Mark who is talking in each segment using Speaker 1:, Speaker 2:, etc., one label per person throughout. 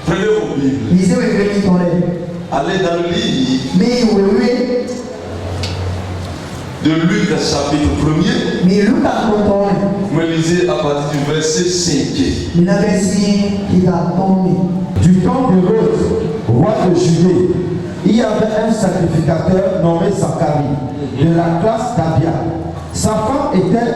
Speaker 1: Prenez vos Bibles. Allez dans le livre de Luc chapitre 1er. Vous me lisez à partir du verset 5.
Speaker 2: Du temps d'Hérode, roi de Judée, il y avait un sacrificateur nommé Zacharie, de la classe d'Abia. Sa femme était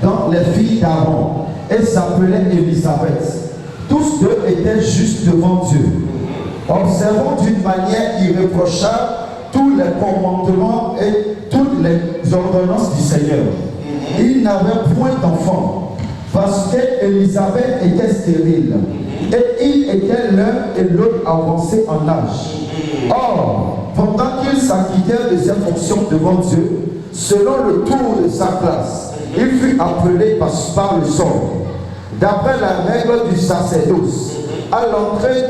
Speaker 2: dans les filles d'Aaron et s'appelait Élisabeth. Tous deux étaient justes devant Dieu, observant d'une manière irréprochable tous les commandements et toutes les ordonnances du Seigneur. Ils n'avaient point d'enfants parce qu'Élisabeth était stérile et ils étaient l'un et l'autre avancés en âge. Or, pendant qu'ils s'acquittèrent de ses fonctions devant Dieu, selon le tour de sa classe, il fut appelé par le sort, d'après la règle du sacerdoce, à l'entrée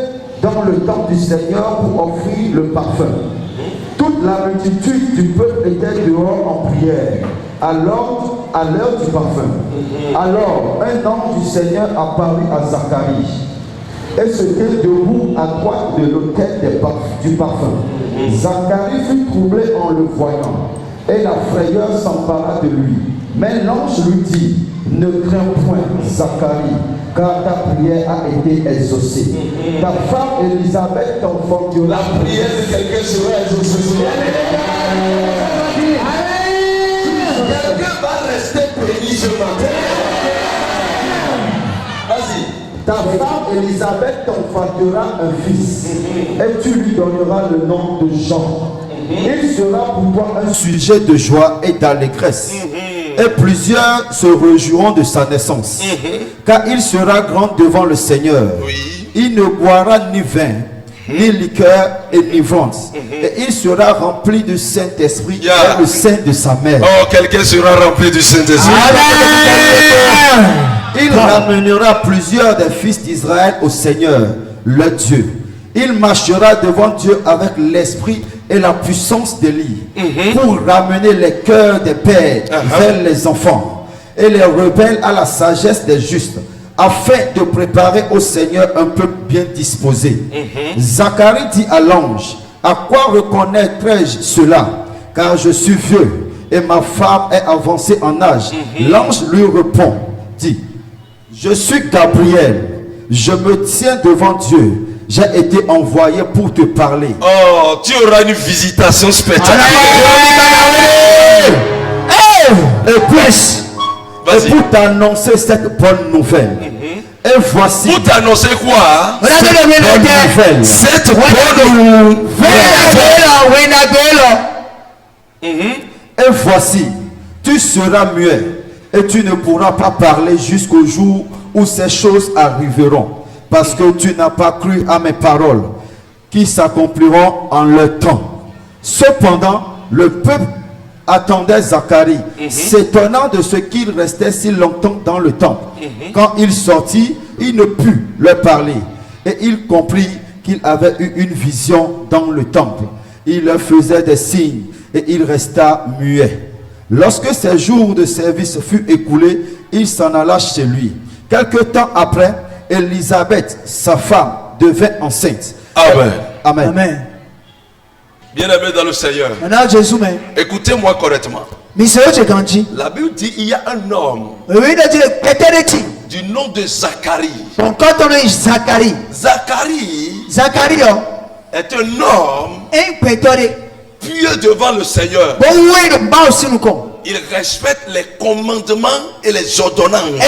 Speaker 2: dans le temple du Seigneur pour offrir le parfum. Toute la multitude du peuple était dehors en prière, à l'heure du parfum. Alors, un ange du Seigneur apparut à Zacharie, et se tint debout à droite de l'autel du parfum. Zacharie fut troublé en le voyant, et la frayeur s'empara de lui. Mais l'ange lui dit: ne crains point, Zacharie, car ta prière a été exaucée. Ta femme Élisabeth t'enfantera.
Speaker 1: La prière de quelqu'un sera exaucée. Quelqu'un va rester béni ce matin. Vas-y.
Speaker 2: Ta femme Élisabeth t'enfantera un fils, et tu lui donneras le nom de Jean. Il sera pour toi un sujet de joie et d'allégresse. Et plusieurs se réjouiront de sa naissance, car il sera grand devant le Seigneur. Il ne boira ni vin, ni liqueur et ni vente. Et il sera rempli du Saint-Esprit et le sein de sa mère.
Speaker 1: Oh, quelqu'un sera rempli du Saint-Esprit.
Speaker 2: Il ramènera plusieurs des fils d'Israël au Seigneur, le Dieu. Il marchera devant Dieu avec l'esprit et la puissance d'Élie pour ramener les cœurs des pères vers les enfants et les rebelles à la sagesse des justes, afin de préparer au Seigneur un peuple bien disposé. Zacharie dit à l'ange: à quoi reconnaîtrai-je cela? Car je suis vieux et ma femme est avancée en âge. L'ange lui répond, dit: je suis Gabriel, je me tiens devant Dieu. J'ai été envoyé pour te parler.
Speaker 1: Oh, tu auras une visitation spectaculaire.
Speaker 2: Et pour t'annoncer cette bonne nouvelle. Et voici.
Speaker 1: Pour t'annoncer quoi?
Speaker 2: Cette bonne nouvelle.
Speaker 1: Cette bonne nouvelle.
Speaker 2: Et voici, tu seras muet et tu ne pourras pas parler jusqu'au jour où ces choses arriveront. Parce que tu n'as pas cru à mes paroles qui s'accompliront en leur temps. Cependant, le peuple attendait Zacharie, s'étonnant de ce qu'il restait si longtemps dans le temple. Quand il sortit, il ne put leur parler. Et il comprit qu'il avait eu une vision dans le temple. Il leur faisait des signes et il resta muet. Lorsque ses jours de service furent écoulés, il s'en alla chez lui. Quelque temps après, Élisabeth, sa femme, devint enceinte.
Speaker 1: Amen.
Speaker 2: Amen. Amen.
Speaker 1: Bien-aimé dans le Seigneur, écoutez-moi correctement. La Bible dit il y a un homme du nom de Zacharie. Zacharie est un homme pieux devant le Seigneur. Il respecte les commandements et les ordonnances.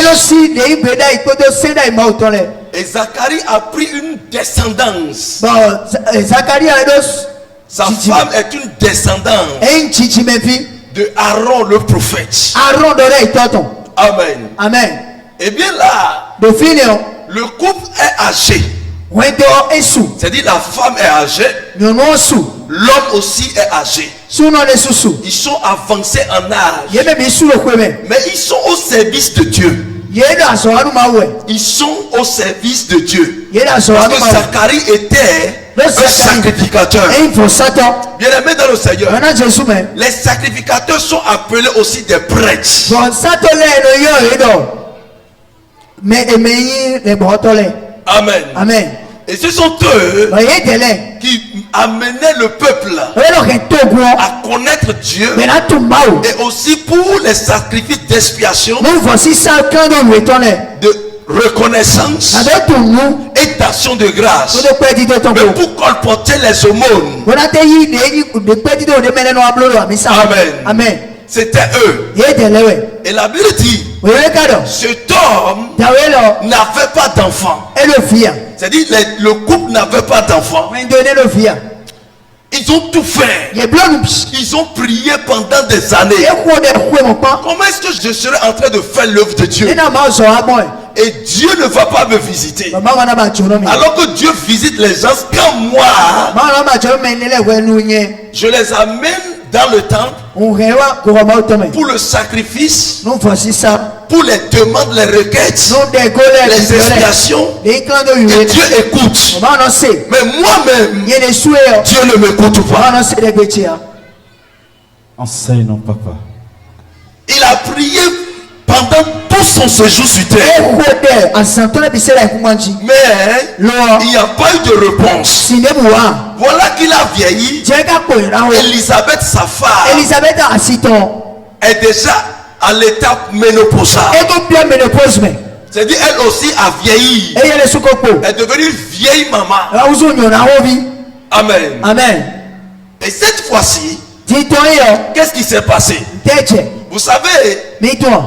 Speaker 1: Et Zacharie a pris une descendance. Sa femme est une descendante de Aaron le prophète. Amen.
Speaker 3: Amen.
Speaker 1: Et bien là, le couple est âgé. C'est-à-dire la femme est âgée, l'homme aussi est âgé. Ils sont avancés en âge, mais ils sont au service de Dieu. Ils sont au service de Dieu. Parce que Zacharie était un sacrificateur. Bien-aimé dans le Seigneur, les sacrificateurs sont appelés aussi des prêtres. Amen.
Speaker 3: Amen.
Speaker 1: Et ce sont eux qui amenaient le peuple à connaître Dieu et aussi pour les sacrifices d'expiation, de reconnaissance et d'action de grâce, mais pour colporter les aumônes. Amen. C'était eux. Et la Bible dit, cet homme n'avait pas d'enfant. C'est-à-dire le couple n'avait pas d'enfant. Ils ont tout fait. Ils ont prié pendant des années. Comment est-ce que je serais en train de faire l'œuvre de Dieu et Dieu ne va pas me visiter? Alors que Dieu visite les gens, quand moi je les amène dans le temple pour le sacrifice, pour les demandes, les requêtes, les expiations, et Dieu écoute. Mais moi-même, Dieu ne m'écoute pas.
Speaker 2: Enseigne-nous, papa.
Speaker 1: Il a prié pendant tout son séjour sur terre, mais il n'y a pas eu de réponse. Voilà qu'il a vieilli. Elisabeth, sa femme, est déjà à l'étape ménopausale. C'est-à-dire elle aussi a vieilli. Elle est devenue vieille maman. Amen.
Speaker 3: Amen.
Speaker 1: Et cette fois-ci, qu'est-ce qui s'est passé? Vous savez,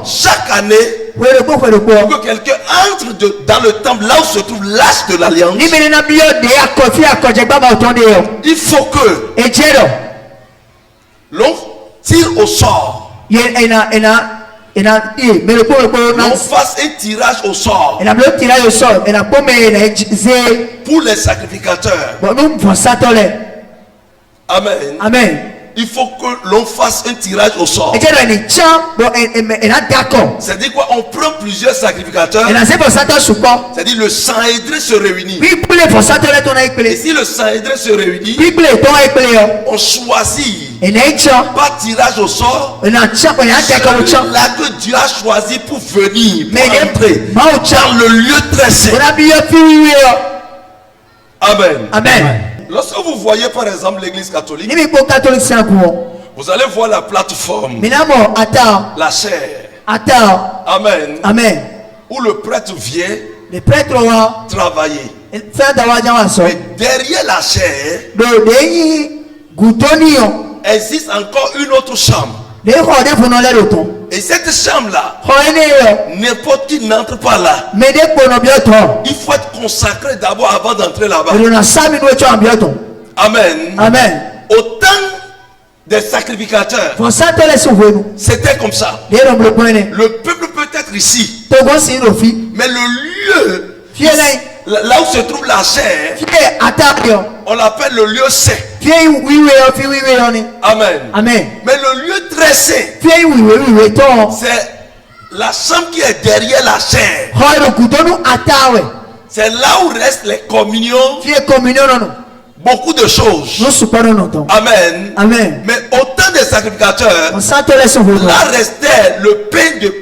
Speaker 1: chaque année, pour que quelqu'un entre dans le temple, là où se trouve l'arche de l'alliance, il faut que l'on tire au sort. On fasse un tirage au sort pour les sacrificateurs. Amen.
Speaker 3: Amen.
Speaker 1: Il faut que l'on fasse un tirage au sort. C'est-à-dire quoi? On prend plusieurs sacrificateurs. C'est-à-dire le Sanhédrin se réunit. Et si le Sanhédrin se réunit, on choisit par tirage au sort là que Dieu a choisi pour venir, pour entrer dans le lieu très saint. Amen.
Speaker 3: Amen.
Speaker 1: Lorsque vous voyez par exemple l'église catholique, vous allez voir la plateforme, la chaire. Amen.
Speaker 3: Amen.
Speaker 1: Où le prêtre vient travailler. Et derrière la chaire, existe encore une autre chambre. Et cette chambre-là, n'importe qui n'entre pas là. Il faut être consacré d'abord avant d'entrer là-bas. Amen.
Speaker 3: Amen.
Speaker 1: Au temps des sacrificateurs, c'était comme ça. Le peuple peut être ici, mais le lieu là où se trouve la chair, on l'appelle le lieu saint. Amen.
Speaker 3: Amen.
Speaker 1: Mais le lieu très saint, c'est la chambre qui est derrière la chair. C'est là où restent les communions, beaucoup de choses. Amen.
Speaker 3: Amen.
Speaker 1: Mais au temps des sacrificateurs, là restait le pain de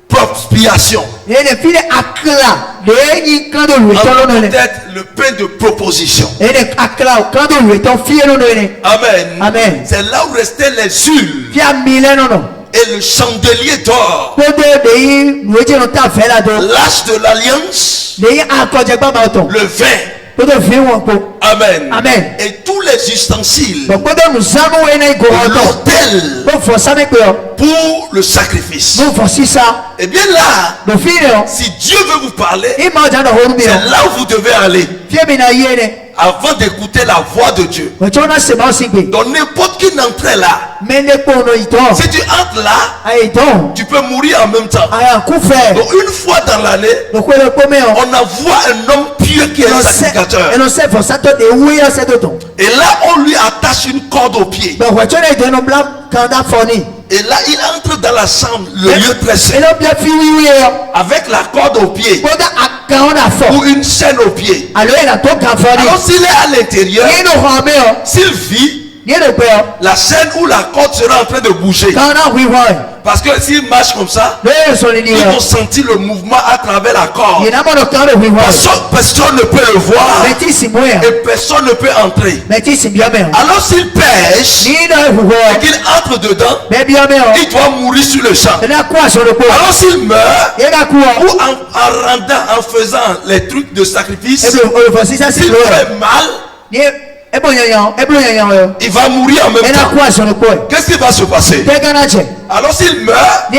Speaker 1: propitiation. Peut-être le pain de proposition. Amen.
Speaker 3: Amen.
Speaker 1: C'est là où restaient les huiles et le chandelier d'or, l'arche de l'alliance, le vin. Amen.
Speaker 3: Amen.
Speaker 1: Et tous les ustensiles, l'autel pour le sacrifice. Et bien là, si Dieu veut vous parler, c'est là où vous devez aller avant d'écouter la voix de Dieu. Donc n'importe qui n'entrait là. Si tu entres là, tu peux mourir en même temps. Donc une fois dans l'année, on envoie un homme pieux qui est sacrificateur. Et là on lui attache une corde au pied. Et là il entre dans la chambre, le lieu très saint, avec la corde au pied ou une chaîne au pied. Alors s'il est à l'intérieur, s'il vit, la chaîne ou la corde sera en train de bouger. Parce que s'ils marchent comme ça, ils vont sentir le mouvement à travers la corde. Personne ne peut le voir et personne ne peut entrer. Alors s'il pêche et qu'il entre dedans, il doit mourir sur le champ. Alors s'il meurt, ou en faisant les trucs de sacrifice, s'il fait mal, il va mourir en même temps. Qu'est-ce qui va se passer? Alors s'il meurt,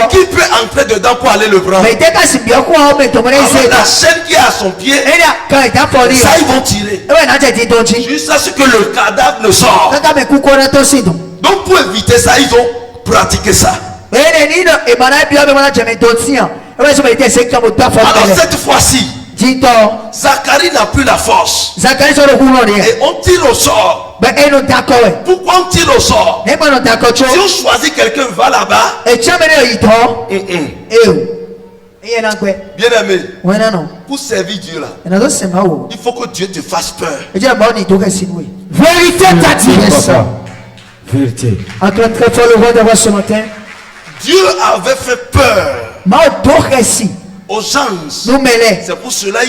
Speaker 1: qui peut entrer dedans pour aller le prendre? Alors la chaîne qui est à son pied, ça ils vont tirer jusqu'à ce que le cadavre ne sorte. Donc pour éviter ça, ils ont pratiqué ça. Alors cette fois-ci, Zacharie n'a plus la force. Et on tire au sort. Pourquoi on tire au sort? Si on choisit quelqu'un, va là-bas. Bien aimé, pour servir Dieu là, il faut que Dieu te fasse peur.
Speaker 3: Vérité t'a dit. Vérité. Acclame très fort le roi de ce matin.
Speaker 1: Dieu avait fait peur aux gens. C'est pour cela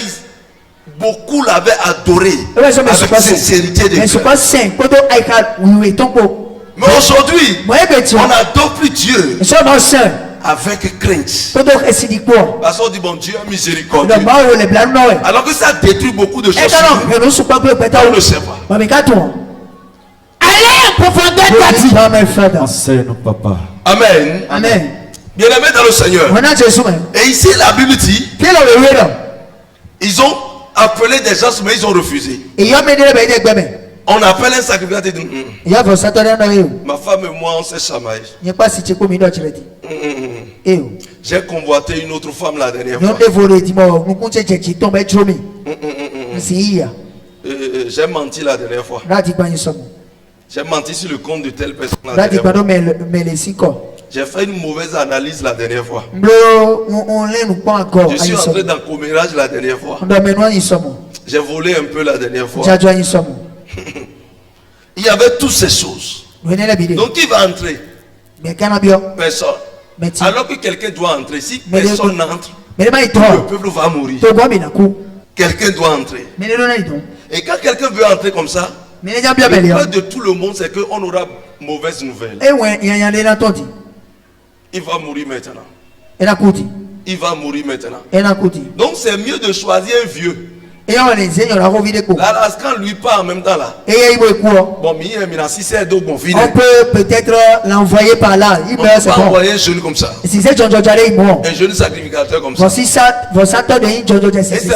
Speaker 1: beaucoup l'avaient adoré avec sincérité de cœur. Mais aujourd'hui, on n'adore plus Dieu avec crainte. Parce qu'on dit bon Dieu est miséricordieux. Alors que ça détruit beaucoup de choses. On ne le sait pas.
Speaker 3: Allez en profondeur, papa.
Speaker 1: Amen.
Speaker 3: Amen.
Speaker 1: Bien aimé dans le Seigneur. Et ici la Bible dit, ils ont appelé des gens mais ils ont refusé. On appelle un sacrificateur et dit ma femme et moi on s'est chamaillé. J'ai convoité une autre femme la dernière fois. J'ai menti la dernière fois. J'ai menti sur le compte de telle personne la dernière fois. J'ai fait une mauvaise analyse la dernière fois. Je suis entré dans le commérage la dernière fois. J'ai volé un peu la dernière fois. Il y avait toutes ces choses. Donc qui va entrer? Personne. Alors que quelqu'un doit entrer. Si personne n'entre, le peuple va mourir. Quelqu'un doit entrer. Et quand quelqu'un veut entrer comme ça, le peur de tout le monde c'est qu'on aura mauvaise nouvelle. Il va mourir maintenant. Il va mourir maintenant. Donc c'est mieux de choisir un vieux. Là, quand lui part en même temps là. Bon, on
Speaker 3: peut peut-être l'envoyer par là.
Speaker 1: On peut pas envoyer un jeune comme ça. Un jeune sacrificateur comme ça. Et c'est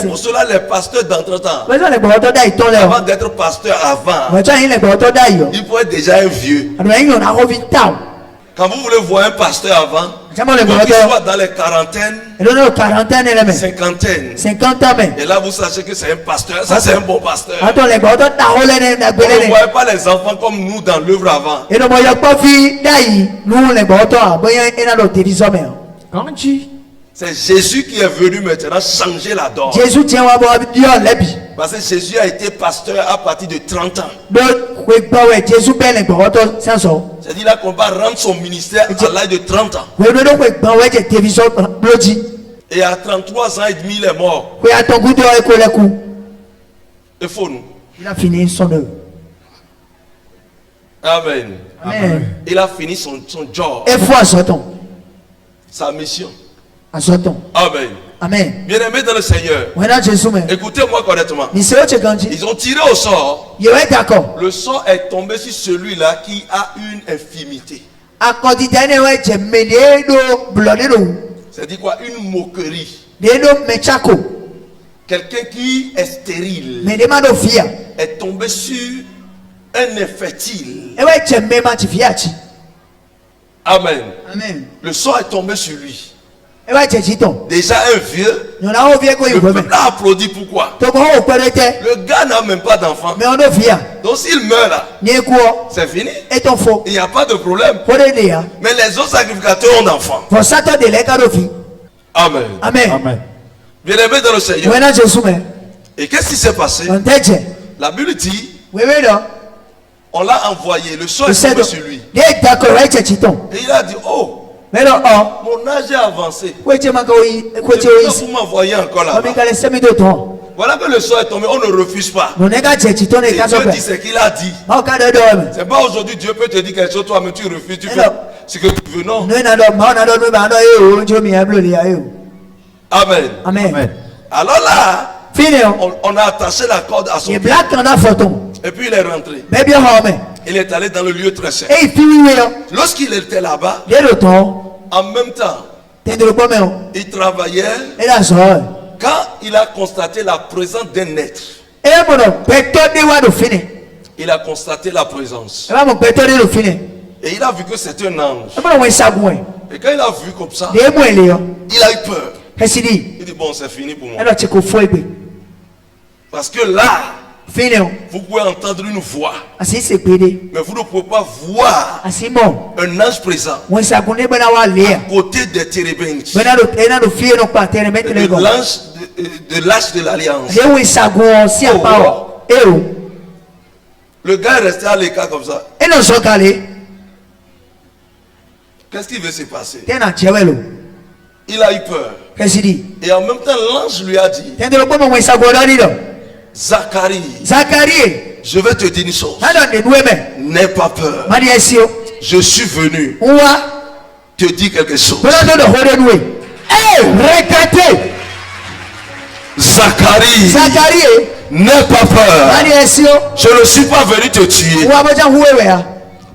Speaker 1: pour cela les pasteurs d'entre-temps, avant d'être pasteur avant, il faut être déjà un vieux. Quand vous voulez voir un pasteur avant, il faut soit dans les quarantaines, cinquantaines. Et là vous sachez que c'est un pasteur, ça c'est un bon pasteur. On ne voyait pas les enfants comme nous dans l'œuvre avant. C'est Jésus qui est venu maintenant changer la donne. Parce que Jésus a été pasteur à partir de 30 ans. C'est-à-dire là qu'on va rendre son ministère à l'âge de 30 ans. Et à 33 ans et demi, il est mort. Il faut nous.
Speaker 3: Il a fini son œuvre.
Speaker 1: Amen.
Speaker 3: Amen.
Speaker 1: Il a fini son job. Sa mission. Amen.
Speaker 3: Amen.
Speaker 1: Bien-aimés dans le Seigneur, écoutez-moi correctement. Ils ont tiré au sort. Le sort est tombé sur celui-là qui a une infimité. C'est-à-dire quoi? Une moquerie. Quelqu'un qui est stérile est tombé sur un infertile. Amen.
Speaker 3: Amen.
Speaker 1: Le sort est tombé sur lui. Déjà un vieux. Le peuple a applaudi. Pourquoi? Le gars n'a même pas d'enfant. Donc s'il meurt là, c'est fini. Il n'y a pas de problème. Mais les autres sacrificateurs ont d'enfants. Amen.
Speaker 3: Amen.
Speaker 1: Bien-aimés dans le Seigneur. On l'a envoyé, le sang est tombé sur lui. Et il a dit, oh, mon âge est avancé. Pourquoi vous m'envoyez encore là? Voilà que le sang est tombé, on ne refuse pas. Et Dieu dit ce qu'il a dit. C'est pas aujourd'hui Dieu peut te dire quelque chose, toi mais tu refuses, tu fais ce que tu veux, non? Amen.
Speaker 3: Amen.
Speaker 1: Alors là, on a attaché la corde à son pied. Et puis il est rentré. Il est allé dans le lieu très saint. Lorsqu'il était là-bas, en même temps, il travaillait. Quand il a constaté la présence d'un être, il a constaté la présence. Et il a vu que c'était un ange. Et quand il a vu comme ça, il a eu peur. Il dit, bon, c'est fini pour moi. Parce que là, vous pouvez entendre une voix, mais vous ne pouvez pas voir un ange présent à côté des térébins, de l'âge de l'alliance. Le gars est resté à l'écart comme ça. Qu'est-ce qui veut se passer? Il a eu peur. Et en même temps, l'ange lui a dit, Zacharie, je vais te dire une chose. N'aie pas peur. Je suis venu te dire quelque chose. Zacharie, n'aie pas peur. Je ne suis pas venu te tuer.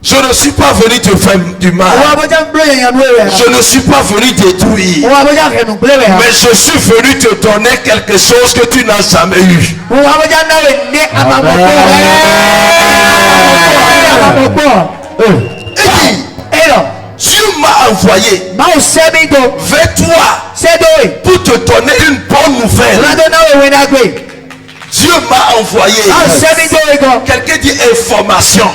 Speaker 1: Je ne suis pas venu te faire du mal. Je ne suis pas venu détruire. Mais je suis venu te donner quelque chose que tu n'as jamais eu. Dieu m'a envoyé vers toi pour te donner une bonne nouvelle. Dieu m'a envoyé. Quelqu'un dit information.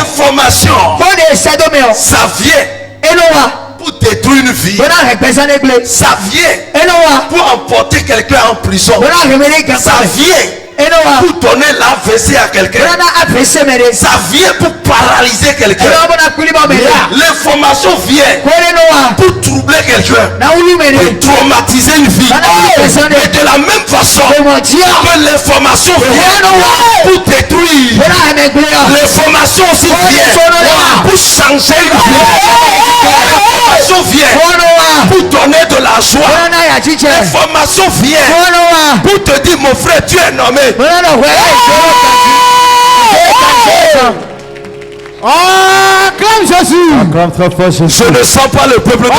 Speaker 1: Information. Ça vient pour détruire une vie. Ça vient pour emporter quelqu'un en prison. Ça vient pour donner l'AVC à quelqu'un. Ça vient pour paralyser quelqu'un. L'information vient pour troubler quelqu'un, pour traumatiser une vie. Et de la même façon que l'information vient pour détruire, l'information aussi vient pour changer une vie. L'information vient pour donner de la joie. L'information vient pour te dire, mon frère, tu es nommé.
Speaker 3: Acclame Jésus. Acclame très fort Jésus.
Speaker 1: Je ne sens pas le peuple de Dieu.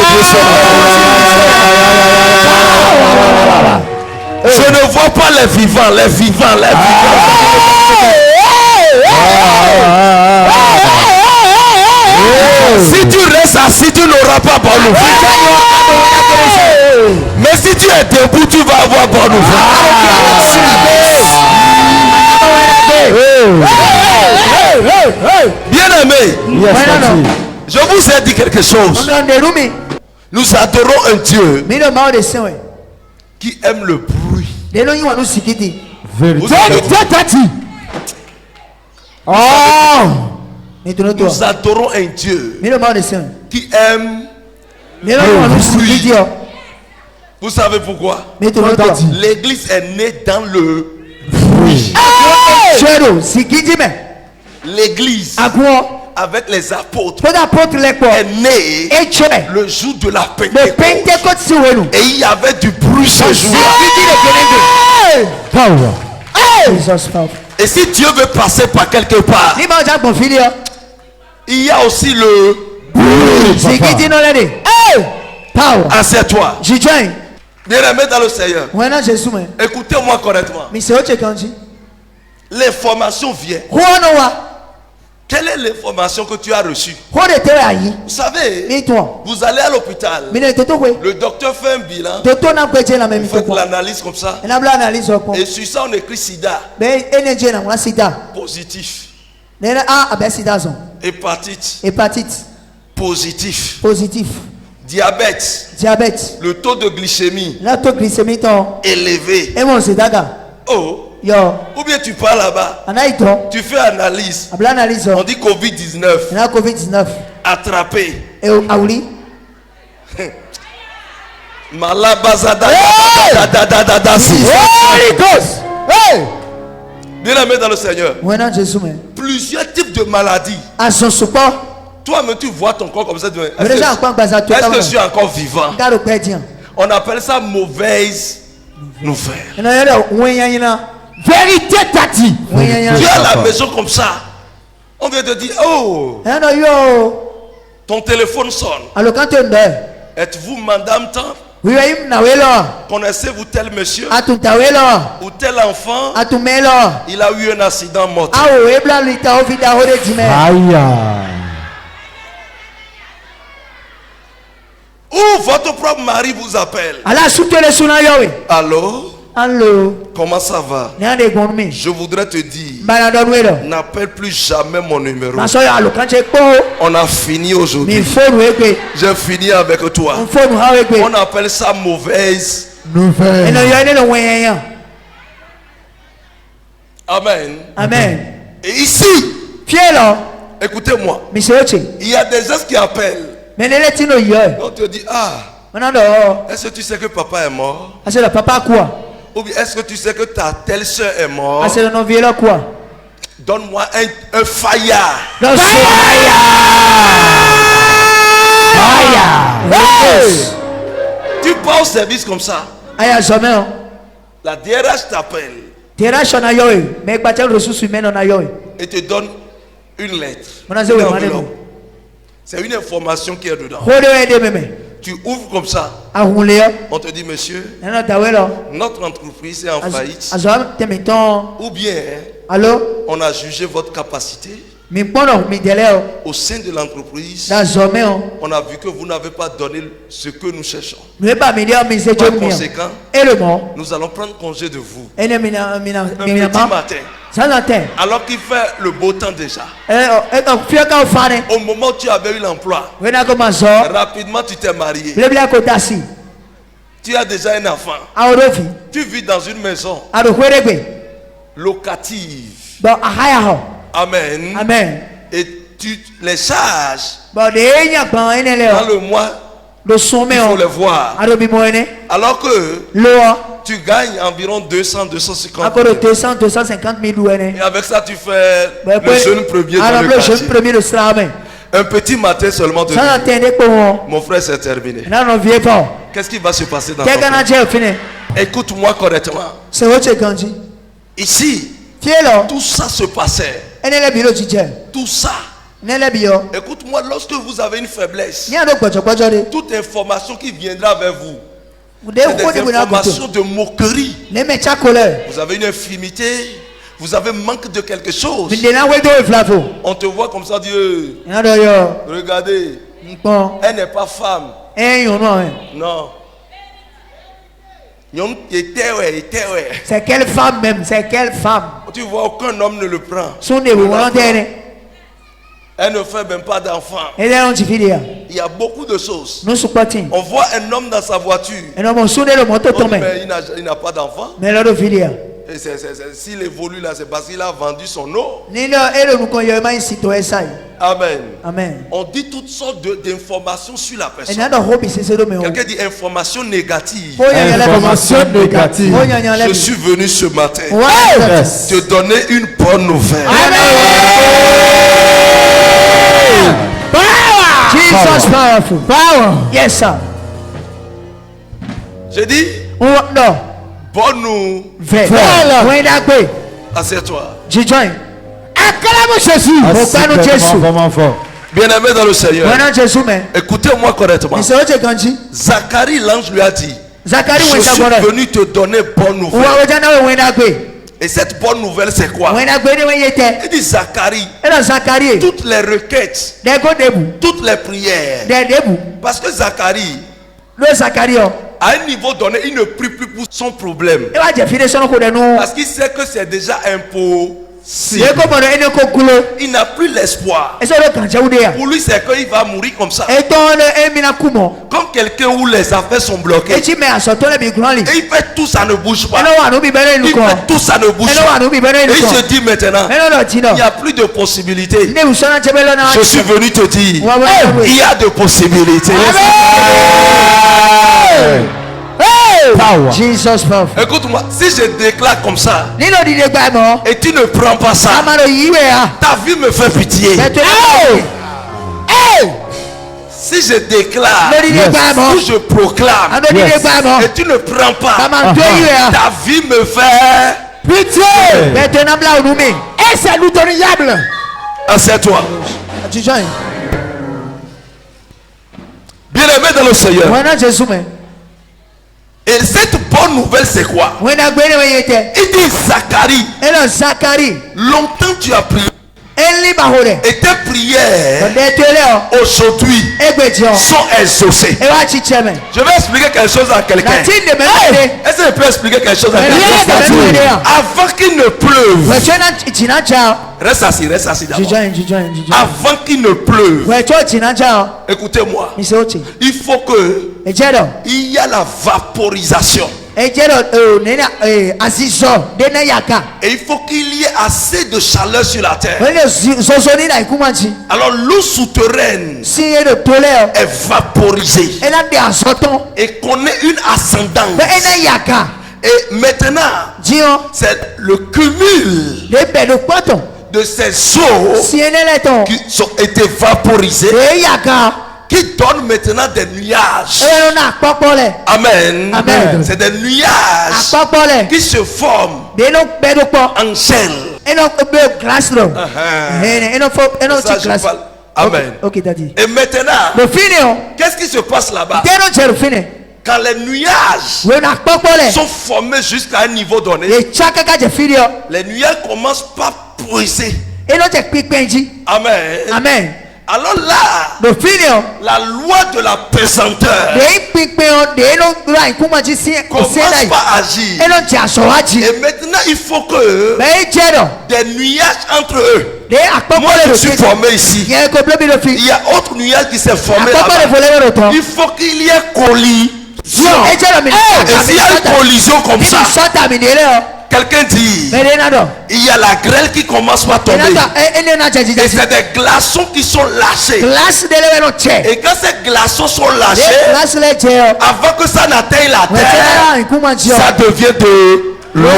Speaker 1: Je ne vois pas les vivants, les vivants, les vivants. Si tu restes assis, tu n'auras pas bonne nouvelle. Mais si tu es debout, tu vas avoir bonne nouvelle. Bien aimé, je vous ai dit quelque chose. Nous adorons un Dieu qui aime le bruit. Vous nous adorons un Dieu qui aime le bruit. Vous savez pourquoi? L'église est née dans le bruit. L'église avec les apôtres est née le jour de la Pentecôte. Et il y avait du bruit ce jour-là. Et si Dieu veut passer par quelque part, il y a aussi le bruit. Assieds-toi. Bien-aimé dans le Seigneur, écoutez-moi correctement. L'information vient. Quelle est l'information que tu as reçue? Vous savez, vous allez à l'hôpital, le docteur fait un bilan, vous faites l'analyse comme ça, et sur ça on écrit sida, positif, hépatite, positif, diabète, le taux de glycémie élevé. Oh,
Speaker 3: Yo.
Speaker 1: Ou bien tu pars là-bas.
Speaker 3: Anaito.
Speaker 1: Tu fais analyse.
Speaker 3: Abla analyse.
Speaker 1: On dit Covid-19.
Speaker 3: Na Covid-19.
Speaker 1: Attrapé.
Speaker 3: Et auli.
Speaker 1: Malabazada.
Speaker 3: Holy Ghost. Hey.
Speaker 1: Bien-aimé dans le Seigneur.
Speaker 3: Plusieurs
Speaker 1: types de maladies.
Speaker 3: À son support.
Speaker 1: Toi-même, tu vois ton corps comme ça. Est-ce que je suis encore vivant? On appelle ça mauvaise nouvelle.
Speaker 3: Vérité tati.
Speaker 1: Tu es à la maison comme ça. On vient te dire, oh, ton téléphone sonne. Êtes-vous madame tant? Connaissez-vous tel monsieur ou tel enfant? Il a eu un accident mortel. Ou votre propre mari vous appelle. Allô?
Speaker 3: Allô?
Speaker 1: Comment ça va? Je voudrais te dire, n'appelle plus jamais mon numéro. On a fini aujourd'hui. J'ai fini avec toi. On appelle ça mauvaise nouvelle. Amen.
Speaker 3: Amen.
Speaker 1: Et ici, écoutez-moi, il y a des gens qui appellent. On te dit, est-ce que tu sais que papa est mort? Ou bien est-ce que tu sais que ta telle soeur est morte? Donne-moi un fire. Tu pars au service comme ça. La DRH t'appelle et te donne une lettre. C'est une information qui est dedans. Tu ouvres comme ça. On te dit, monsieur, notre entreprise est en faillite. Ou bien, on a jugé votre capacité au sein de l'entreprise. On a vu que vous n'avez pas donné ce que nous cherchons. Par conséquent, nous allons prendre congé de vous. Un petit matin, alors qu'il fait le beau temps déjà. Au moment où tu avais eu l'emploi, rapidement tu t'es marié. Tu as déjà un enfant. Tu vis dans une maison locative. Amen.
Speaker 3: Amen.
Speaker 1: Et tu les charges
Speaker 3: dans
Speaker 1: le mois. Il faut les voir. Alors que tu gagnes environ 250 000. Et avec ça, tu fais le jeune premier dans le quartier. Un petit matin seulement te dit, mon frère, c'est terminé. Qu'est-ce qui va se passer dans ton vie? Écoute-moi correctement. Ici, tout ça se passait. Tout ça. Écoute-moi, lorsque vous avez une faiblesse, toute information qui viendra vers vous, c'est des informations de moquerie. Vous avez une infirmité, vous avez manque de quelque chose. On te voit comme ça, Dieu. Regardez, elle n'est pas femme. Non.
Speaker 3: C'est quelle femme même? C'est quelle femme?
Speaker 1: Tu vois, aucun homme ne le prend. Elle ne fait même pas d'enfant. Il y a beaucoup de choses. On voit un homme dans sa voiture. Mais il n'a pas d'enfant. S'il évolue là, c'est parce qu'il a vendu son eau. Amen.
Speaker 3: Amen.
Speaker 1: On dit toutes sortes d'informations sur la personne. Quelqu'un dit information négative.
Speaker 3: Information négative.
Speaker 1: Je suis venu ce matin te donner une bonne nouvelle.
Speaker 3: Jesus powerful. Power. Yes, sir.
Speaker 1: J'ai dit bonne nouvelle. Assieds-toi. Bien-aimé dans le Seigneur, écoutez-moi correctement. Zacharie, l'ange, lui a dit, je suis venu te donner bonne nouvelle. Et cette bonne nouvelle, c'est quoi? Il dit Zacharie, toutes les requêtes, toutes les prières. Parce que Zacharie, à un niveau donné, il ne prie plus pour son problème. Parce qu'il sait que c'est déjà impossible. il n'a plus l'espoir. Pour lui, c'est qu'il va mourir comme ça. Comme quelqu'un où les affaires sont bloquées. Et il fait tout, ça ne bouge pas. Il fait tout, ça ne bouge pas. Et il se dit maintenant, il n'y a plus de possibilités. Je suis venu te dire, il y a de possibilités.
Speaker 3: Jesus power.
Speaker 1: Écoute-moi, si je déclare comme ça et tu ne prends pas ça, ta vie me fait pitié. Si je déclare, si je proclame et tu ne prends pas, ta vie me fait
Speaker 3: pitié. Et c'est l'oubliable.
Speaker 1: Assieds-toi. Bien-aimé dans le Seigneur. Et cette bonne nouvelle, c'est quoi? Il dit Zacharie. Longtemps tu as prié. Et tes prières aujourd'hui sont exaucées. Je vais expliquer quelque chose à quelqu'un. Est-ce que je peux expliquer quelque chose à quelqu'un? Avant qu'il ne pleuve. Reste assis d'abord. Avant qu'il ne pleuve. Écoutez-moi. Il faut que il y a la vaporisation. Et il faut qu'il y ait assez de chaleur sur la terre. Alors l'eau souterraine est vaporisée et connaît une ascendance. Et maintenant, c'est le cumul de ces eaux qui ont été vaporisées qui donne maintenant des nuages. Amen. C'est des nuages qui se forment en gel. Amen. Et maintenant, qu'est-ce qui se passe là-bas? Quand les nuages sont formés jusqu'à un niveau donné, les nuages commencent par briser. Amen.
Speaker 3: Amen.
Speaker 1: Alors là, la loi de la pesanteur commence par agir. Et maintenant, il faut que des nuages entre eux. Moi, je suis formé ici. Il y a autre nuage qui s'est formé là-bas. Il faut qu'il y ait collision. Et s'il y a une collision comme ça, quelqu'un dit, il y a la grêle qui commence par tomber. Et c'est des glaçons qui sont lâchés. Et quand ces glaçons sont lâchés, avant que ça n'atteigne la terre, ça devient de l'eau.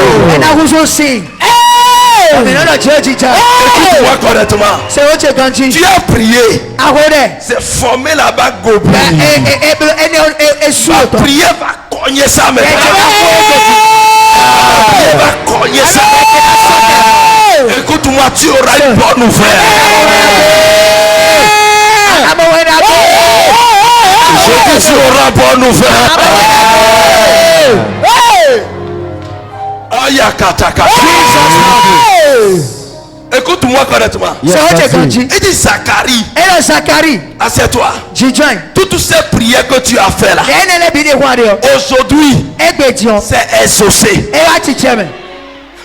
Speaker 1: Écoute-moi correctement. Tu as prié. C'est formé là-bas gobelin. Ma prière va cogner ça maintenant. Va cogner ça. Écoute-moi, tu auras une bonne nouvelle. Je dis tu auras une bonne nouvelle. Écoute-moi correctement. Il dit Zacharie. Assieds-toi. Toutes ces prières que tu as fait là, aujourd'hui, c'est exaucé.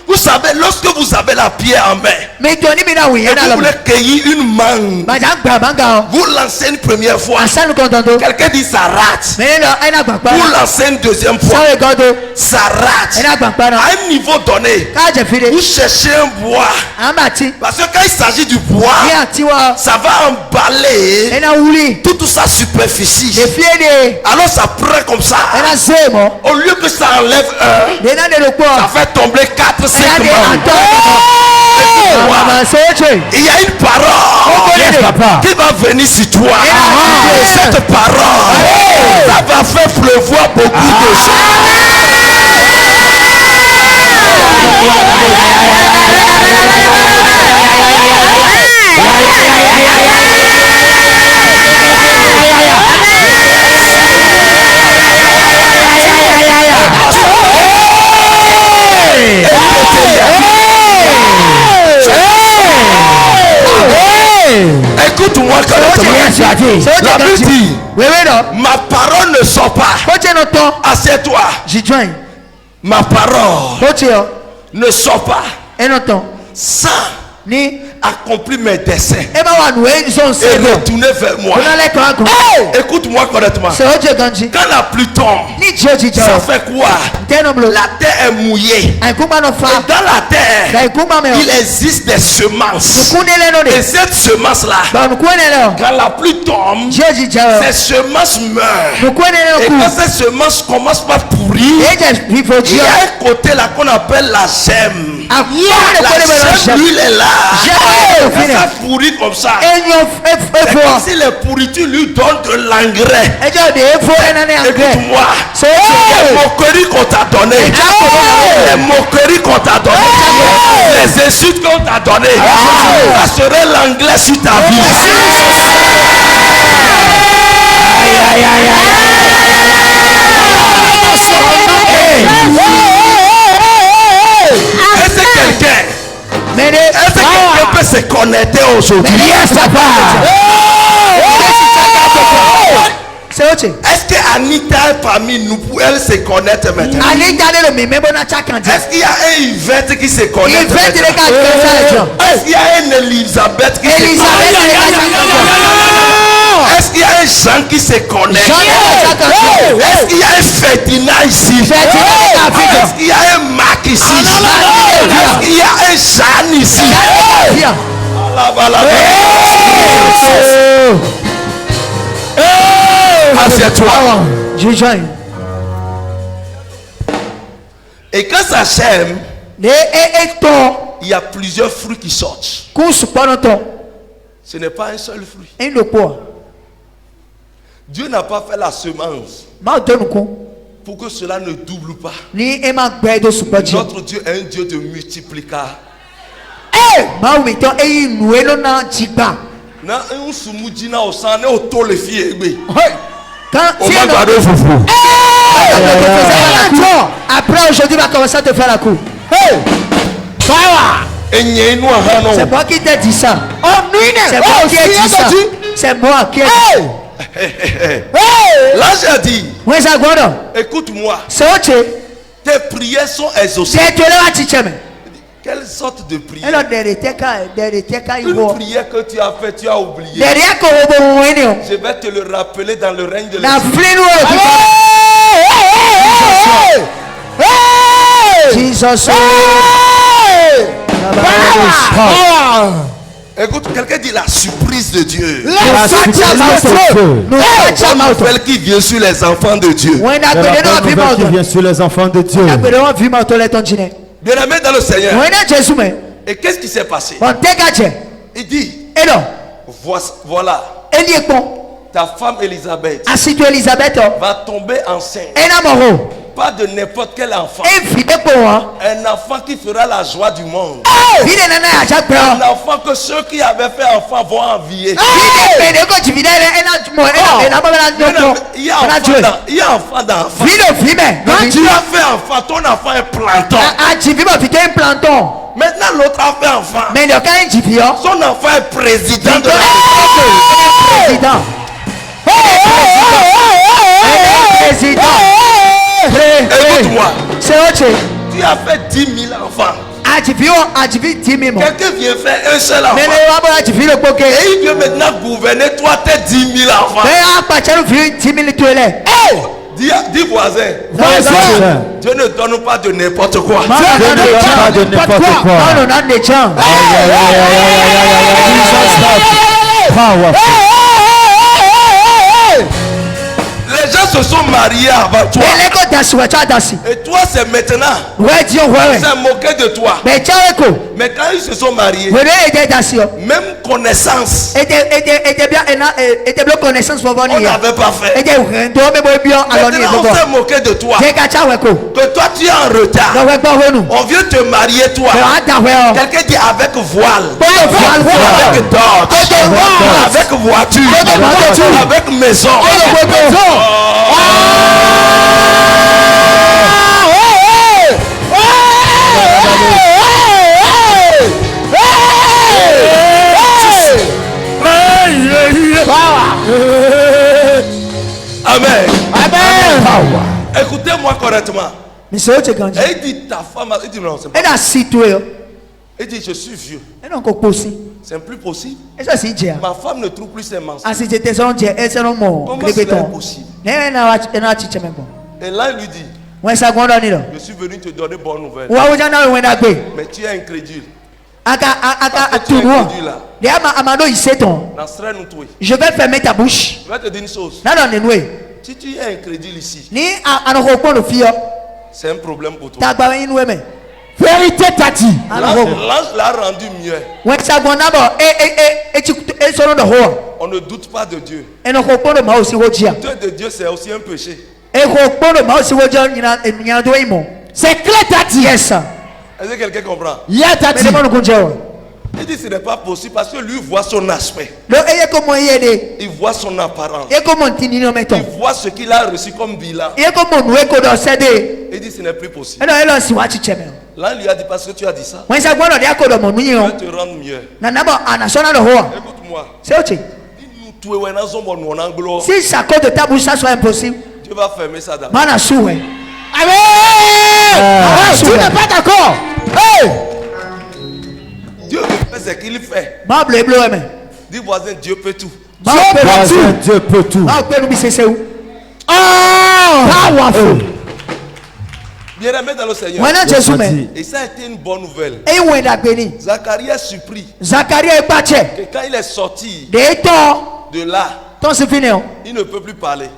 Speaker 1: Vous savez, lorsque vous avez la pierre en main et vous voulez cueillir une mangue, vous lancez une première fois, quelqu'un dit ça rate. Vous lancez une deuxième fois, ça rate. À un niveau donné, vous cherchez un bois, parce que quand il s'agit du bois, ça va emballer toute sa superficie. Alors ça prend comme ça. Au lieu que ça enlève un, ça fait tomber 4, 5 membres. Il y a une parole qui va venir sur toi. Cette parole, ça va faire pleuvoir beaucoup de gens. Écoute-moi correctement. La Bible dit, ma parole ne sort pas. Assieds-toi. Ma parole ne sort pas sans
Speaker 3: ni
Speaker 1: accomplir mes desseins
Speaker 3: e ma wa nu e son se
Speaker 1: et retourner vers moi. Écoute-moi correctement. Quand la pluie tombe, ça fait quoi? La terre est mouillée. Et dans la terre, il existe des semences. Et cette semence-là, quand la pluie tombe, ces semences meurent. Et quand ces semences commencent par pourrir, il y a un côté là qu'on appelle la gemme. La gemme, lui, elle est là. Quand ça pourrit comme ça, c'est comme si les pourritures lui donnent de l'engrais. Écoute-moi, les moqueries qu'on t'a données, les moqueries qu'on t'a données, les insultes qu'on t'a données, ça serait l'engrais sur ta vie. Est-ce que quelqu'un peut se connecter aujourd'hui? Est-ce que Anita est parmi nous pour elle se connaître maintenant? Est-ce qu'il y a un Yvette qui se connecte maintenant? Est-ce qu'il y a une Elisabeth qui se connecte? Est-ce qu'il y a un Jean qui se connecte? Est-ce qu'il y a un Fétina ici? Est-ce qu'il y a un Marc ici? Est-ce qu'il y a un Jean ici? Assieds-toi. Et quand ça sème, il y a plusieurs fruits qui sortent. Ce n'est pas un seul fruit. Dieu n'a pas fait la semence pour que cela ne double pas. Notre Dieu est un Dieu de multiplication.
Speaker 3: Après aujourd'hui va commencer à te faire la cour. C'est moi qui t'ai dit ça. C'est moi qui ai dit ça. C'est moi qui ai dit ça.
Speaker 1: Là j'ai dit, écoute-moi, tes prières sont exaucées. Quelle sorte de prière? Une prière que tu as fait, tu as oublié. Je vais te le rappeler dans le règne de l'Esprit.
Speaker 3: Jesus.
Speaker 1: Écoute, quelqu'un dit la surprise de Dieu.
Speaker 3: La
Speaker 1: nouvelle qui vient sur les enfants de Dieu.
Speaker 3: Qui vient sur les enfants de Dieu.
Speaker 1: Bien-aimé dans le Seigneur. Et qu'est-ce qui s'est passé? Il dit, voilà, ta femme Elisabeth va tomber enceinte. Pas de n'importe quel enfant. Un enfant qui fera la joie du monde. Un enfant que ceux qui avaient fait enfant vont envier. Il y a enfant d'enfant. Quand tu as fait enfant, ton enfant est planton. Maintenant l'autre a fait enfant. Son enfant est président de la République. Écoute-moi. Tu as fait 10 000 enfants. Quelqu'un vient faire un seul enfant. Et il vient maintenant gouverner toi tes 10 000 enfants. Dis voisin. Dieu ne donne pas de n'importe quoi.
Speaker 3: Dieu ne donne pas de n'importe quoi.
Speaker 1: Les gens se sont mariés avant toi. Et toi c'est maintenant. C'est moqué de toi. Mais quand ils se sont mariés, même connaissance, on n'avait pas fait. Maintenant on s'est moqué de toi. Que toi tu es en retard. On vient te marier toi. Quelqu'un dit avec voile, avec dot, avec voiture, avec maison. Amen.
Speaker 3: Écoutez-moi
Speaker 1: correctement. Et il dit ta femme, il dit non, c'est pas. Il dit, je suis vieux. C'est plus possible. Ma femme ne trouve plus ses mensonges. Comment cela est possible? Et là, il lui dit, je suis venu te donner bonne nouvelle. Mais tu es incrédule.
Speaker 3: Je vais fermer ta bouche.
Speaker 1: Je vais te dire une chose. Si tu es incrédule ici, c'est un problème pour toi.
Speaker 3: Vérité t'a dit.
Speaker 1: L'ange l'a rendu mieux. On ne doute pas de Dieu. Douter de Dieu, c'est aussi un péché.
Speaker 3: C'est clair, t'as dit.
Speaker 1: Est-ce que quelqu'un comprend?
Speaker 3: Il
Speaker 1: dit ce n'est pas possible parce que lui voit son aspect. Il voit son apparence. Il voit ce qu'il a reçu comme bilan. Il dit ce n'est plus possible. Là il lui a dit parce que tu as dit ça, je vais te rendre mieux. Écoute-moi.
Speaker 3: Si ça cause de ta bouche, ça soit impossible.
Speaker 1: Tu vas fermer ça d'abord.
Speaker 3: Amen. Tu n'es pas d'accord?
Speaker 1: Dieu fait ce qu'il fait. Dis voisin, Dieu peut tout.
Speaker 3: Dieu peut tout. Powerful.
Speaker 1: Bien-aimé dans le Seigneur. Et ça a été une bonne nouvelle. Zacharie est surpris que quand il est sorti de là, il ne peut plus parler.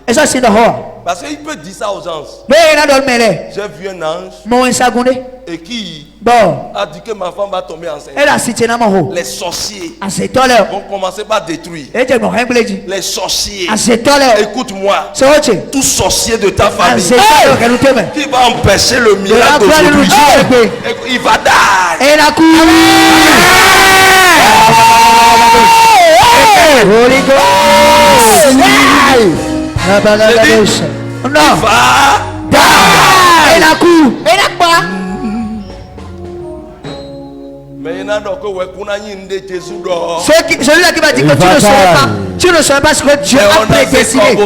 Speaker 1: Parce qu'il peut dire ça aux anges. J'ai vu un ange et qui a dit que ma femme va tomber enceinte. Les sorciers vont commencer par détruire. Les sorciers, écoute-moi, tout sorcier de ta famille qui va empêcher le miracle d'aujourd'hui, il va dire.
Speaker 3: Holy Ghost.
Speaker 1: Mais il y en a donc
Speaker 3: celui-là qui va dire que tu ne saurais pas ce que Dieu a prédestiné.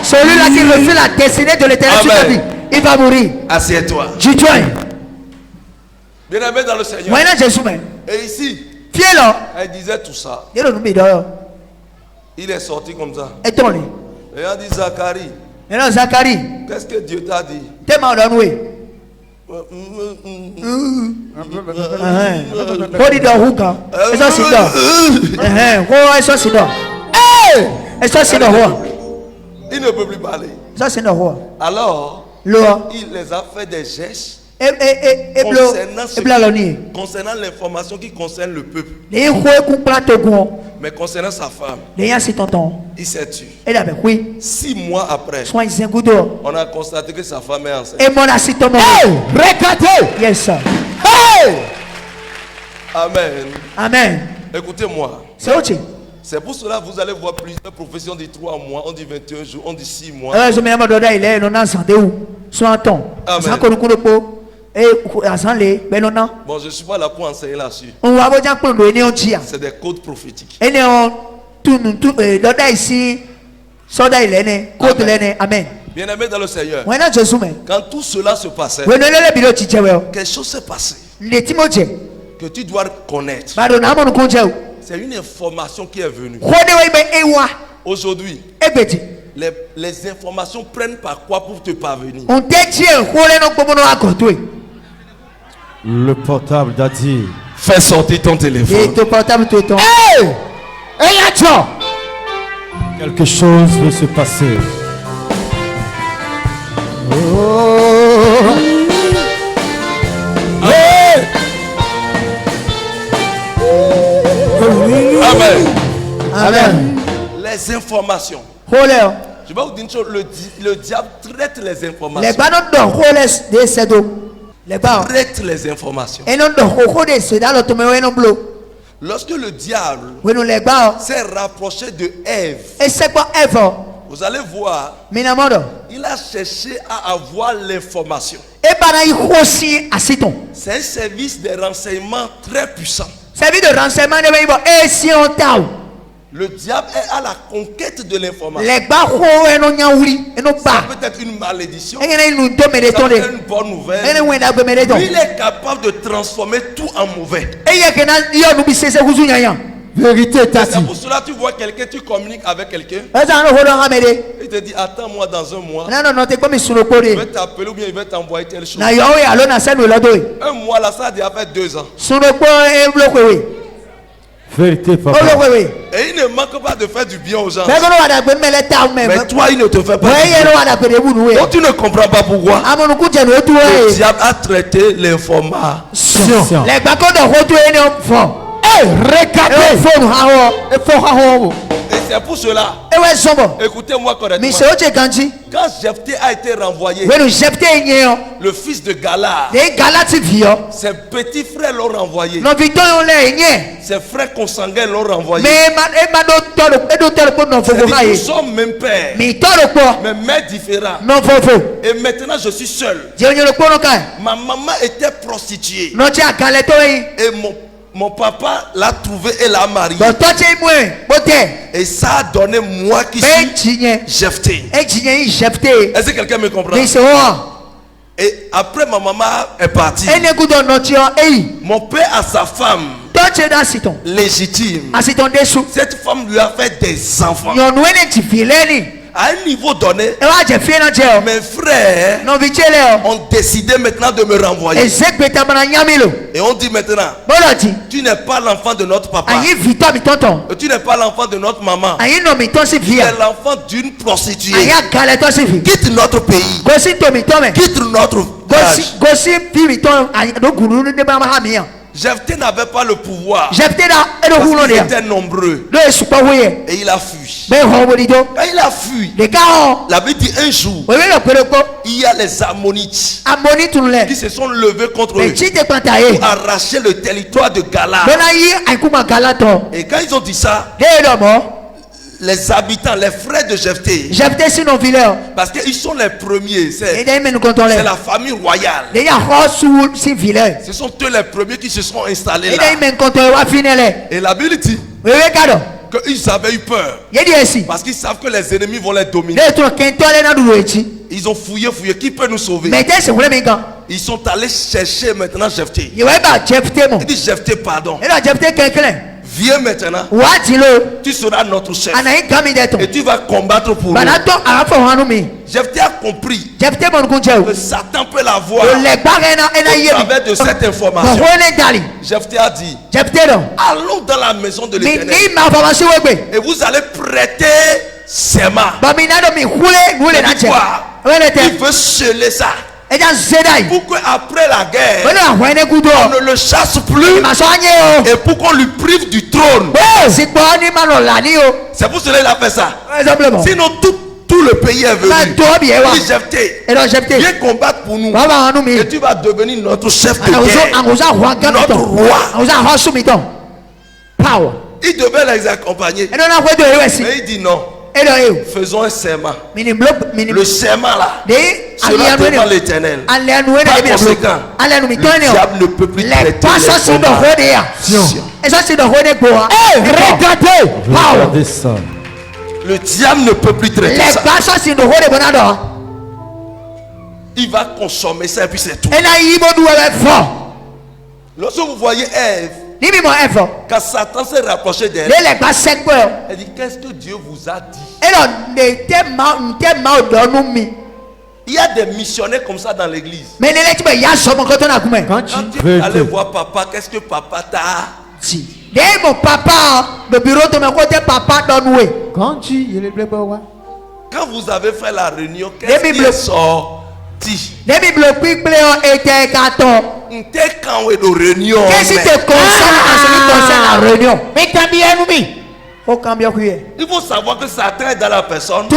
Speaker 3: Celui-là qui refuse la destinée de l'Éternel sur ta vie, il va mourir.
Speaker 1: Assieds-toi.
Speaker 3: Dis-toi.
Speaker 1: Bien-aimé dans le Seigneur. Et ici, elle disait tout ça. Il est sorti comme ça. Et il a dit Zacharie. Qu'est-ce que Dieu t'a dit? Il ne peut plus parler. Alors, il les a fait des gestes concernant l'information qui concerne le peuple. Mais concernant sa femme, il s'est tué. 6 mois après, on a constaté que sa femme est enceinte.
Speaker 3: Yes,
Speaker 1: Amen. Écoutez-moi. C'est pour cela que vous allez voir plusieurs professions de 3 mois, on dit 21 jours, on dit 6 mois. Amen. Bon, je ne suis pas là pour enseigner là-dessus. C'est des codes prophétiques. Amen. Bien-aimé dans le Seigneur. Quand tout cela se passait, quelque chose s'est passé que tu dois connaître. C'est une information qui est venue. Aujourd'hui, les informations prennent par quoi pour te parvenir?
Speaker 2: Le portable d'Adi.
Speaker 1: Fais sortir ton téléphone.
Speaker 2: Quelque chose veut se passer.
Speaker 1: Amen. Les informations. Je vais vous dire une chose, le diable traite les informations. Traite les informations. Lorsque le diable s'est rapproché de Ève, vous allez voir, il a cherché à avoir l'information. C'est un service de renseignement très puissant. Le diable est à la conquête de l'information. Ça peut être une malédiction. Ça peut être une bonne nouvelle. Lui, il est capable de transformer tout en mauvais.
Speaker 2: Vérité,
Speaker 1: c'est pour cela que tu vois quelqu'un, tu communiques avec quelqu'un. Il te dit, attends-moi dans un mois. Il va t'appeler ou bien il va t'envoyer telle chose. Un mois là, ça a déjà fait 2 ans.
Speaker 2: Vérité, papa.
Speaker 1: Et il ne manque pas de faire du bien aux gens. Mais toi, il ne te fait pas du bien. Donc tu ne comprends pas pourquoi. Le diable a traité l'information. Et c'est pour cela. Écoutez-moi correctement. Quand Jephthé a été renvoyé, le fils de Gala, ses petits frères l'ont renvoyé. Ses frères consanguins l'ont renvoyé. Nous sommes même pères, mais mères différents. Et maintenant je suis seul. Ma maman était prostituée. Et mon papa l'a trouvé et l'a marié. Et ça a donné moi qui suis Jephthé. Est-ce que quelqu'un me comprend? Et après ma maman est partie, mon père a sa femme légitime. Cette femme lui a fait des enfants. À un niveau donné, mes frères ont décidé maintenant de me renvoyer. Et on dit maintenant, tu n'es pas l'enfant de notre papa. Tu n'es pas l'enfant de notre maman. Tu es l'enfant d'une prostituée. Quitte notre pays. Quitte notre village. Jephthé n'avait pas le pouvoir. Parce qu'ils étaient nombreux. Et il a fui. Quand il a fui, la Bible dit un jour, il y a les Ammonites qui se sont levés contre eux pour arracher le territoire de Gala. Et quand ils ont dit ça, les habitants, les frères de Jephthé, parce qu'ils sont les premiers, c'est la famille royale. Ce sont eux les premiers qui se sont installés là. Et la Bible dit qu'ils avaient eu peur, parce qu'ils savent que les ennemis vont les dominer. Ils ont fouillé, qui peut nous sauver? Ils sont allés chercher maintenant Jephthé. Il dit Jephthé, pardon. Viens maintenant. Tu seras notre chef. Et tu vas combattre pour nous. Jephthé a compris que Satan peut l'avoir au travers de cette information. Jephthé a dit, allons dans la maison de l'Éternel et vous allez prêter serment. Il veut sceller ça pour qu'après la guerre on ne le chasse plus et pour qu'on lui prive du trône. C'est pour cela qu'il a fait ça. Sinon tout le pays est venu. Il dit Jephthé, viens combattre pour nous et tu vas devenir notre chef de guerre, notre roi. Il devait les accompagner, mais il dit non. Faisons un serment. Le serment là sera devant l'Éternel. Par conséquent, le diable ne peut plus traiter
Speaker 2: Regardez ça.
Speaker 1: Le diable ne peut plus traiter ça. Il va consommer ça et puis c'est tout. Lorsque vous voyez Ève, quand Satan s'est rapproché d'elle, elle dit, qu'est-ce que Dieu vous a dit? Il y a des missionnaires comme ça dans l'église. Quand tu allais voir papa, qu'est-ce que papa t'a dit? Quand vous avez fait la réunion, qu'est-ce qui est sorti? Qu'est-ce qui te concerne en ce qui concerne la réunion? Il faut savoir que Satan est dans la personne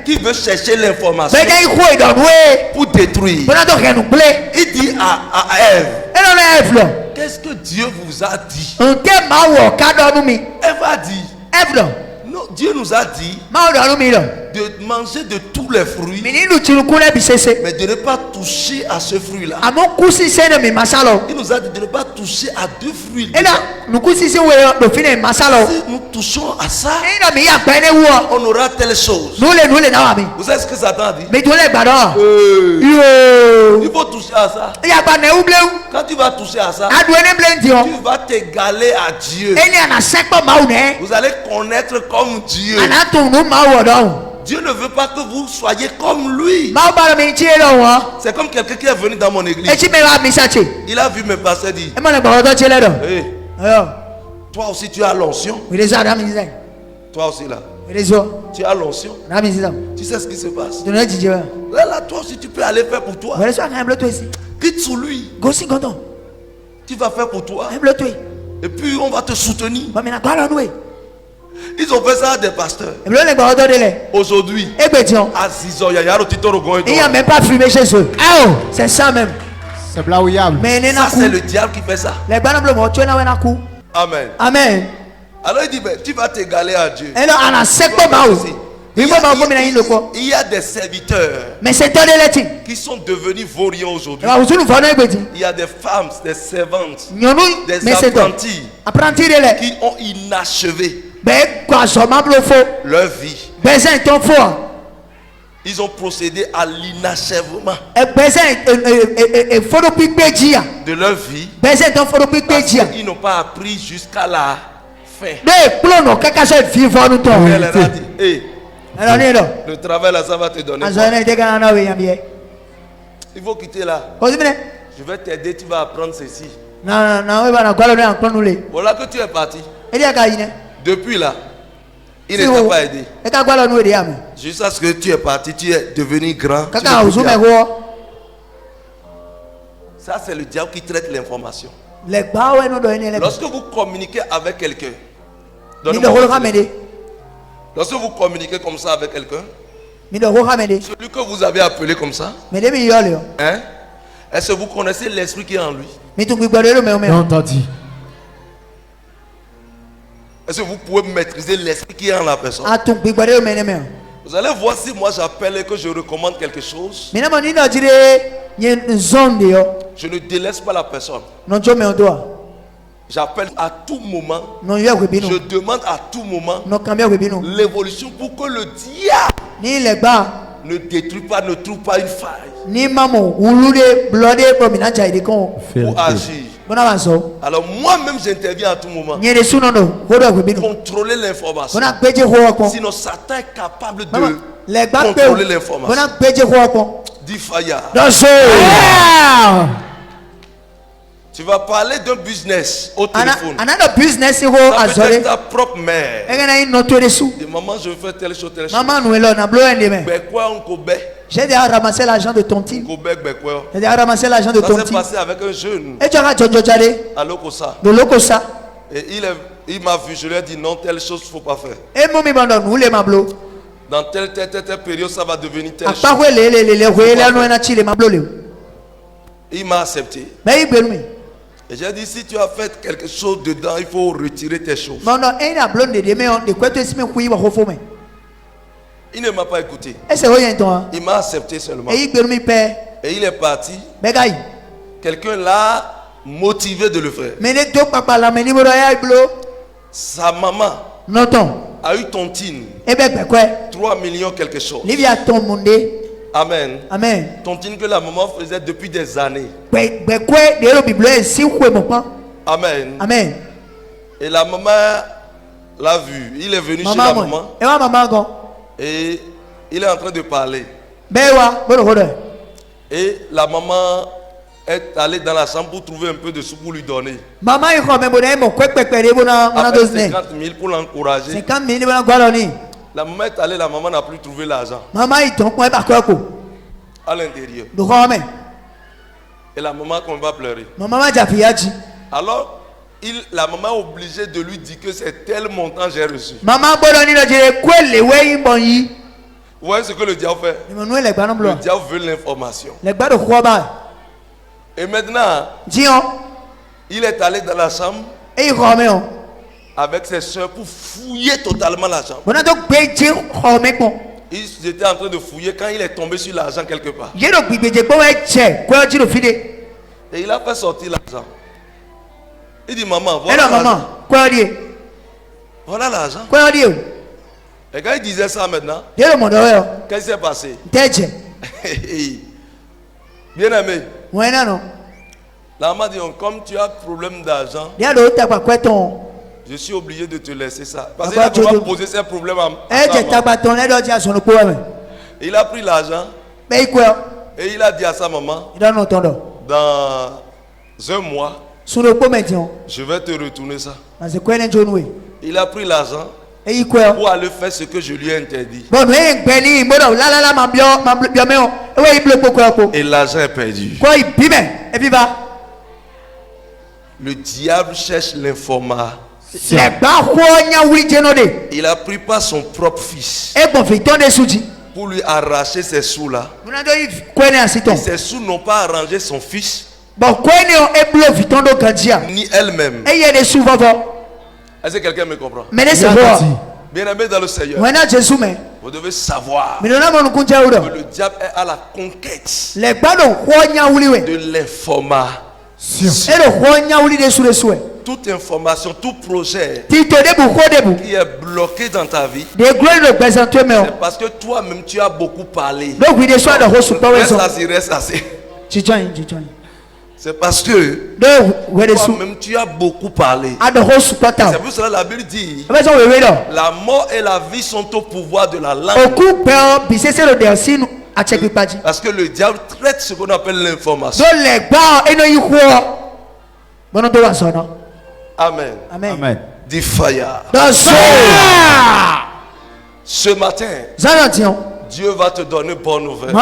Speaker 1: qui veut chercher l'information pour détruire. Il dit à Ève, qu'est-ce que Dieu vous a dit? Ève a dit, non, Dieu nous a dit de manger de tous les fruits, mais de ne pas toucher à ce fruit-là. Il nous a dit de ne pas toucher à 2 fruits. Si nous touchons à ça, on aura telle chose. Vous savez ce que Satan a dit? Il faut toucher à ça. Quand tu vas toucher à ça, tu vas t'égaler à Dieu. Vous allez connaître comme Dieu. Dieu ne veut pas que vous soyez comme lui. C'est comme quelqu'un qui est venu dans mon église. Il a vu mes pasteurs dire, hey, toi aussi tu as l'onction. Toi aussi là. Tu as l'onction. Tu sais ce qui se passe. Là, toi aussi tu peux aller faire pour toi. Quitte sous lui. Tu vas faire pour toi. Et puis on va te soutenir. Ils ont fait ça à des pasteurs. Aujourd'hui, à 6 ans, il n'y a même pas fumé chez eux. C'est ça même.
Speaker 4: C'est blaouillable.
Speaker 1: Ça, c'est le diable qui fait ça. Amen.
Speaker 3: Amen.
Speaker 1: Alors il dit, ben, tu vas t'égaler à Dieu. Il y a des serviteurs qui sont devenus vauriens aujourd'hui. Il y a des femmes, des servantes, des apprentis qui ont inachevé leur vie. Ils ont procédé à l'inachèvement de leur vie parce qu'ils n'ont pas appris jusqu'à la fin. Elle a dit, hey, le travail là, ça va te donner quoi? Il faut quitter là. Je vais t'aider, tu vas apprendre ceci. Voilà que tu es parti. Depuis là, il ne t'a pas aidé. Jusqu'à ce que tu es parti, tu es devenu grand. Ça, c'est le diable qui traite l'information. Lorsque vous communiquez avec quelqu'un, lorsque vous communiquez comme ça avec quelqu'un, celui que vous avez appelé comme ça, hein? Est-ce que vous connaissez l'esprit qui est en lui?
Speaker 4: Non, t'as dit.
Speaker 1: Est-ce que vous pouvez maîtriser l'esprit qui est en la personne? Vous allez voir si moi j'appelle et que je recommande quelque chose. Je ne délaisse pas la personne. J'appelle à tout moment. Je demande à tout moment l'évolution pour que le diable ne détruit pas, ne trouve pas une faille pour agir. Alors moi-même j'interviens à tout moment. Contrôler l'information. Sinon Satan est capable de contrôler l'information. Dis Faya. Tu vas parler d'un business au téléphone. Ça peut être ta propre mère. Et maman, je veux faire telle chose, telle chose.
Speaker 3: J'ai déjà ramassé l'argent de ton team. J'ai déjà ramassé l'argent de ton team.
Speaker 1: Ça s'est passé avec un jeune.
Speaker 3: Et tu as
Speaker 1: à Lokosa.
Speaker 3: De Lokosa.
Speaker 1: Et il m'a vu, je lui ai dit non, telle chose il ne faut pas faire.
Speaker 3: Et mon
Speaker 1: dans telle période, ça va devenir telle chose. Il m'a accepté. Et j'ai dit, si tu as fait quelque chose dedans, il faut retirer tes choses. Il ne m'a pas écouté. Il m'a accepté seulement. Et il est parti. Quelqu'un l'a motivé de le faire. Sa maman a eu tontine. 3 millions quelque chose. Amen.
Speaker 3: Amen.
Speaker 1: Tontine que la maman faisait depuis des années. Amen.
Speaker 3: Amen.
Speaker 1: Et la maman l'a vu. Il est venu chez la maman. Et il est en train de parler. Et la maman est allée dans la chambre pour trouver un peu de sous pour lui donner. Avec 50 000 pour l'encourager. La maman est allée, la maman n'a plus trouvé l'argent à l'intérieur. Et la maman comme va pleurer. Alors, la maman est obligée de lui dire que c'est tel montant j'ai reçu. Vous voyez ce que le diable fait? Le diable veut l'information. Et maintenant, il est allé dans la chambre avec ses soeurs pour fouiller totalement la chambre. Ils étaient en train de fouiller quand il est tombé sur l'argent quelque part. Et il a fait sortir l'argent. Il dit maman, voilà l'argent. Voilà l'argent. Et quand il disait ça maintenant, qu'est-ce qui s'est passé? Bien aimé. La maman dit, comme tu as problème d'argent, je suis obligé de te laisser ça. Parce qu'il a posé ses problèmes à maman. Il a pris l'argent et il a dit à sa maman, dans un mois, je vais te retourner ça. Il a pris l'argent pour aller faire ce que je lui ai interdit. Et l'argent est perdu. Le diable cherche l'information. Il a pris par son propre fils pour lui arracher ces sous-là. Et ces sous n'ont pas arrangé son fils ni elle-même. Est-ce que quelqu'un me comprend? Bien aimé dans le Seigneur, vous devez savoir que le diable est à la conquête de l'information. Toute information, tout projet qui est bloqué dans ta vie, c'est parce que toi-même tu as beaucoup parlé. Reste assis. C'est parce que toi-même tu as beaucoup parlé. C'est pour cela que la Bible dit la mort et la vie sont au pouvoir de la langue. Parce que le diable traite ce qu'on appelle l'information. Amen.
Speaker 3: Amen.
Speaker 1: Dis fire. Ce matin, Dieu va te donner bonne nouvelle.